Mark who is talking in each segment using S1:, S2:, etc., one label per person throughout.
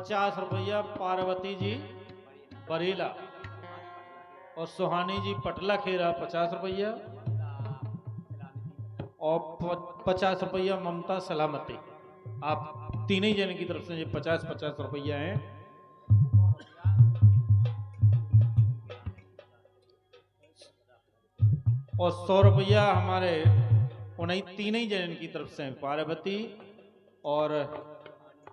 S1: ₹50 पार्वती जी बरीला और सुहानी जी पटला खेरा ₹50 और ₹50 ममता सलामती। आप तीनों जन की तरफ से ये 50-50 रुपया हैं। और ₹100 हमारे उन्हीं तीनों जन की तरफ से पार्वती और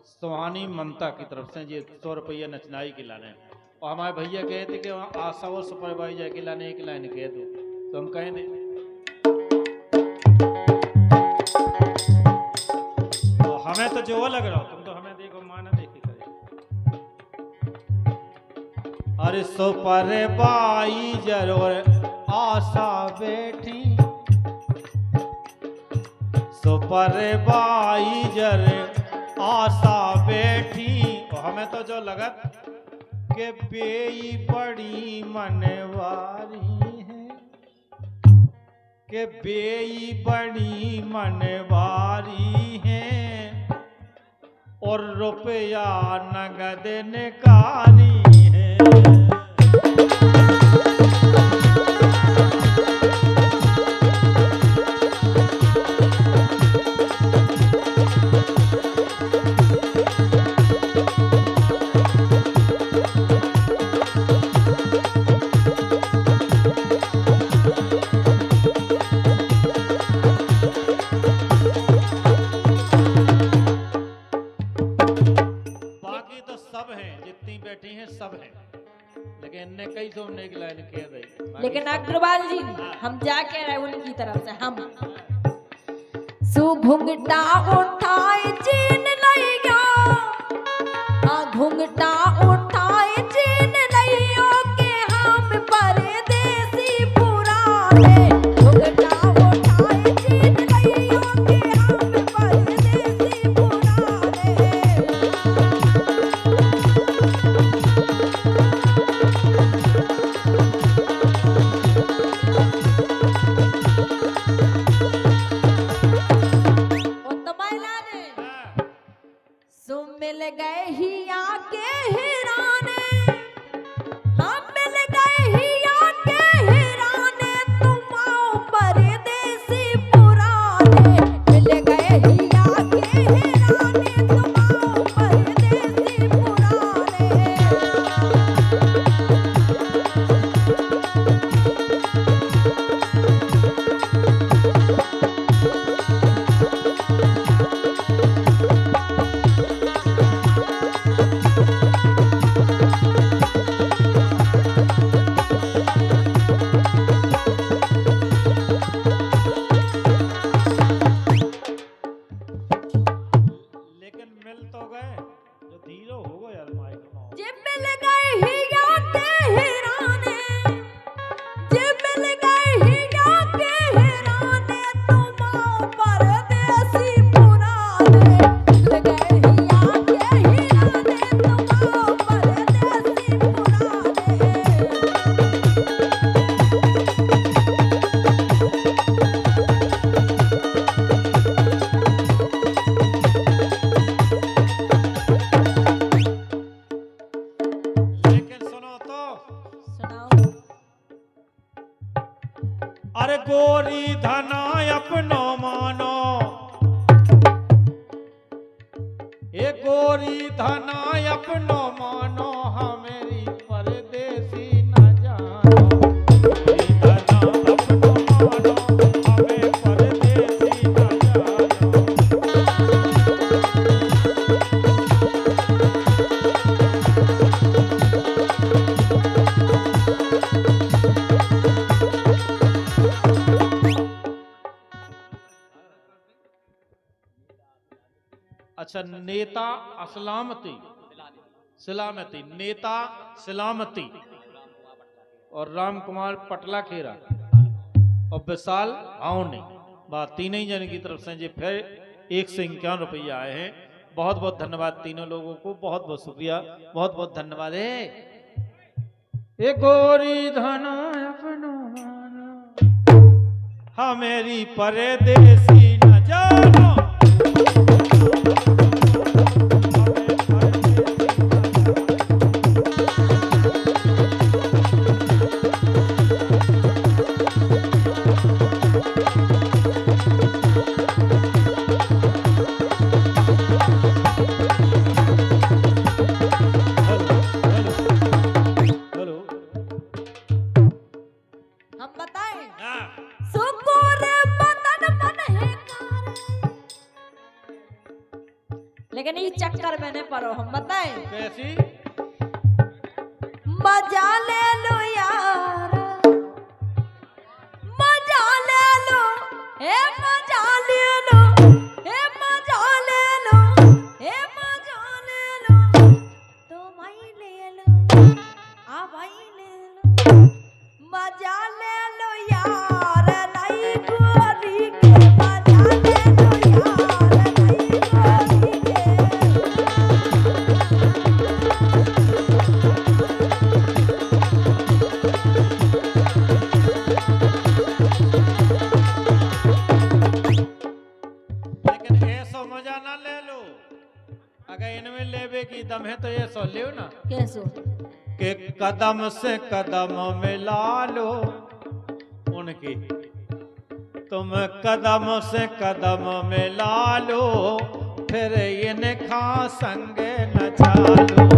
S1: सुहानी ममता की तरफ से ये ₹100 नचनाई के लाने। और हमारे भैया कहे थे कि आशा और सुपरवाइजर के लाने एक लाइन कह दो, तो हम कहें दे। तो हमें तो जो लग रहा हो, तुम तो हमें देखो माना देखी करे। अरे सुपरवाइजर और आशा बैठी, सुपरवाइजर आशा बैठी। और हमें तो जो लगत के बेई बड़ी मनवारी है, के बेई बड़ी मनवारी है और रुपया नगद निकारी है।
S2: लेकिन अग्रवाल जी हम जा कह रहे उनकी तरफ से, हम घुंघटा उठाए चीन लइया, घुंघटा उठाए चीन लइयो के हम परदेसी पुराने। घुंघटा उठाए चीन लइयो के हम परदेसी पुराने। मिल गए ही आके ही
S1: गोरी धना अपनो मानो, ए गोरी धना अपनो मानो, हमेरी परदेसी न जानो। गोरी धना अपनो मानो, हमें परदेसी न जानो। अच्छा, नेता असलामती सलामती, नेता सलामती और राम कुमार पटला खेरा और विशाल आउनी, बात तीनों ही जन की तरफ से जी फिर 151 रुपया आए हैं। बहुत बहुत धन्यवाद तीनों लोगों को, बहुत बहुत शुक्रिया, बहुत बहुत धन्यवाद है। ए गोरी धना अपनो मानो, हमेरी परदेसी न जानो।
S2: हम बताएं, सुकुर बदन मन है कार। लेकिन ये चक्कर में नहीं पड़ो, हम बताएं
S1: कैसी
S2: मजा ले लो यार, मजा ले लो, हे मजा ले लो, हे मजा ले लो, हे मजा ले लो, तो भाई ले लो, आ भाई ले लो, मजा ले लो यार, नहीं गोरी के मजा ले लो यार, नहीं गोरी के।
S1: लेकिन ऐसो मजा ना ले लो, अगर इनमें लेवे की दम है तो ये सो लियो ना
S2: कैसो
S1: कि कदम से कदम मिला लो उनकी, तुम कदम से कदम मिला लो, फिर इनका संग नचा लो।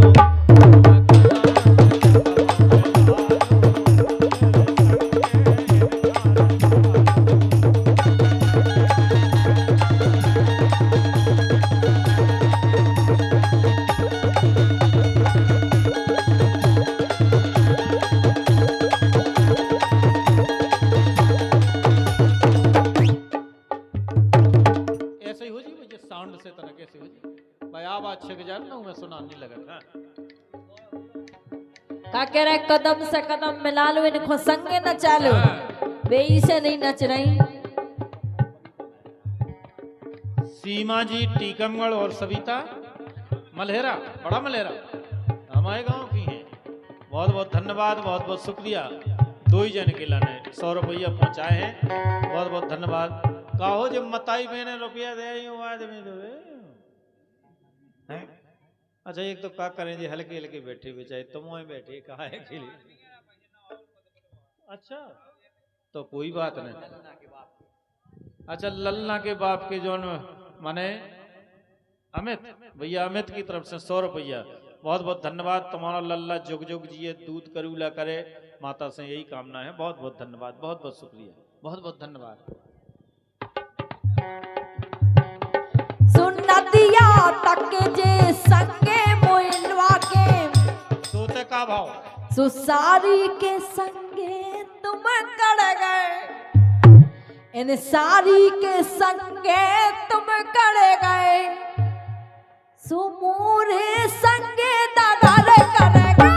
S1: ऐसे ही हो जी मुझे साउंड से तरह कैसे हो जी भाई, आवाज छिक जाए ना मैं सुना नहीं लगा। हाँ
S2: का कह रहा है, कदम से कदम मिला लो, इनको संगे न चालो, वे इसे नहीं नच रही।
S1: सीमा जी टीकमगढ़ और सविता मलहेरा, बड़ा मलहेरा हमारे गांव की हैं, बहुत बहुत धन्यवाद, बहुत बहुत शुक्रिया। दो ही जन के लाने 100 रुपया पहुंचाए हैं, बहुत बहुत धन्यवाद। कहो जब मताई मैंने रुपया दे आदमी तो हैं। अच्छा एक तो क्या करें जी, हल्के हल्के बैठे बेचारे, तुम वहीं बैठे कहा है के लिए। अच्छा तो कोई बात नहीं। अच्छा लल्ला के बाप के जो माने अमित भैया, अमित की तरफ से 100 रुपया, बहुत बहुत धन्यवाद। तुम्हारा लल्ला जुग जुग जिए, दूध करूला करे, माता से यही कामना है। बहुत बहुत धन्यवाद, बहुत बहुत शुक्रिया, बहुत बहुत धन्यवाद।
S2: सुनतिया तक जे संगे मोइलवा के,
S1: सोते का भाव
S2: सुसारी के संगे तुम कड़ गए, इन सारी के संगे तुम कड़ गए, सुमूरे संगे दागर कर गए।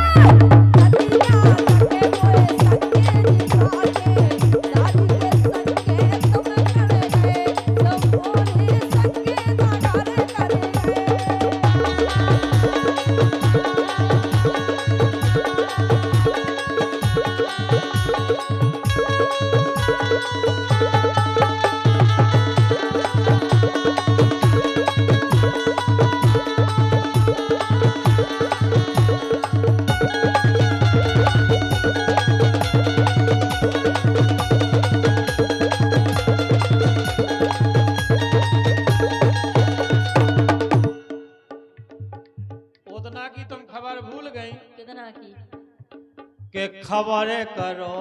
S1: के खबर करो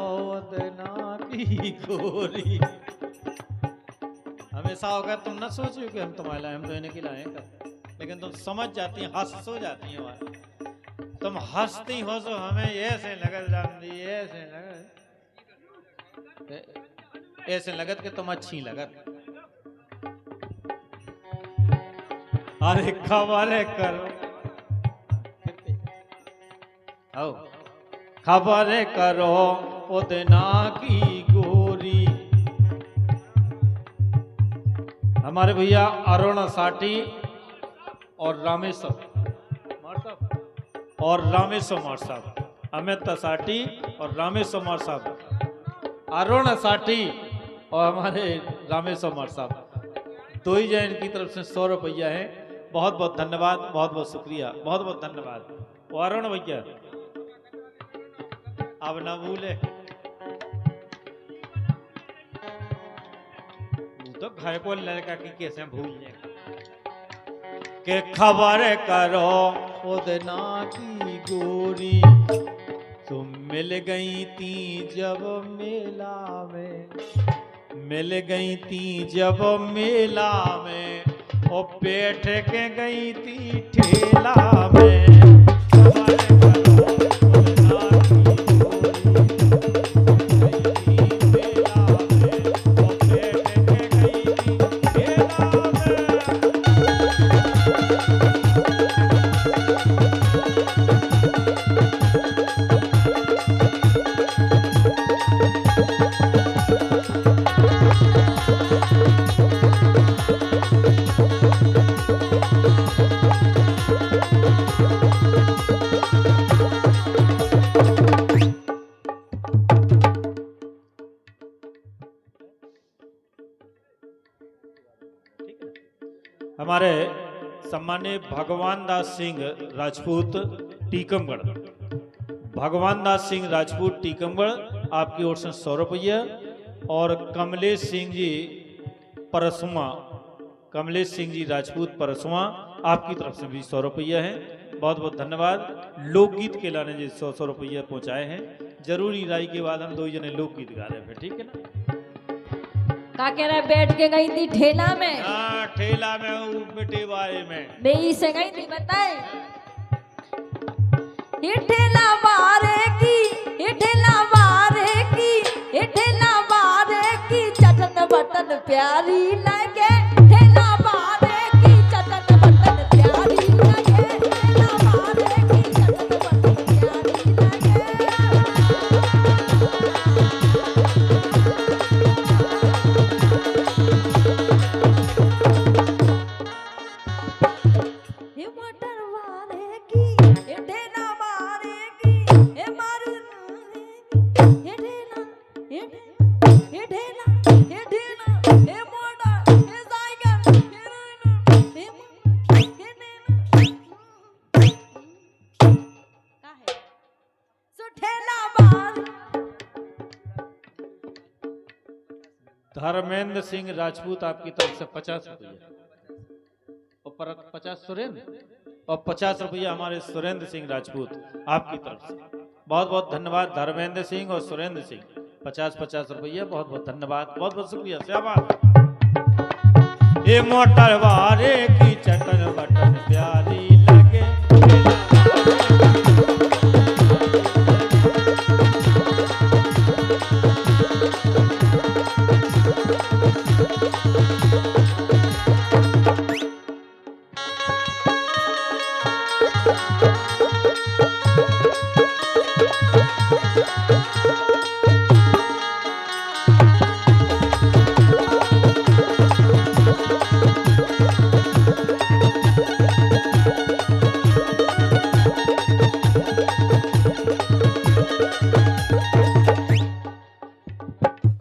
S1: देना की गोरी। हमेशा होगा तुम ना सोचो कि हम तुम्हारे लाए, हम तो इन्हें खिलाए कर, लेकिन तुम समझ जाती हैं, हंस हो जाती हैं वहां। तुम हंसती हो तो हमें ऐसे लगत राम जी, ऐसे लगत कि तुम अच्छी लगत। अरे खबर करो, आओ खबर करो उदना की गोरी। हमारे भैया अरुण साटी और रामेश्वर मार साहब, अमित साटी और रामेश्वर मार साहब, अरुण साटी और हमारे रामेश्वर मार साहब, दो ही जैन की तरफ से 100 रुपया है। बहुत बहुत धन्यवाद, बहुत बहुत शुक्रिया, बहुत बहुत धन्यवाद। और अरुण भैया अब ना भूले, तो घर को लड़का की कैसे भूलने के खबर करो उदना की गोरी। तुम मिल गई थी जब मेला में, मिल गई थी जब मेला में, और बैठ के गई थी ठेला में। हमारे सम्मानित भगवान दास सिंह राजपूत टीकमगढ़, भगवान दास सिंह राजपूत टीकमगढ़ आपकी ओर से 100 रुपया, और कमलेश सिंह जी परसुआ, कमलेश सिंह जी राजपूत परसुआ आपकी तरफ से भी 100 रुपया है। बहुत बहुत धन्यवाद। लोकगीत के लाने जी 100 रुपया पहुंचाए हैं। जरूरी राय के बाद हम 2 जने लोकगीत गा रहे हैं, ठीक है ना।
S2: का कह रहा है, बैठ के गई थी ठेला में।
S1: हाँ ठेला में, मिठीबाई में
S2: बेई से गई थी, बताए ये ठेला बारे की, ये ठेला बारे की, ये ठेला बारे की, चटन बटन प्यारी लगे। ठेला बारे की चटन बटन प्यारी लगे, ठेला बारे की चटन बटन प्यारी लगे।
S1: धर्मेंद्र सिंह राजपूत आपकी तरफ से 50 रुपया, और 50 सुरेंद्र, और 50 रुपया हमारे सुरेंद्र सिंह राजपूत आपकी तरफ से। बहुत बहुत धन्यवाद धर्मेंद्र सिंह और सुरेंद्र सिंह, 50-50 रुपया, बहुत बहुत धन्यवाद, बहुत बहुत शुक्रिया। शाबाश। ये मोटर वाले की चटन बटन प्यारी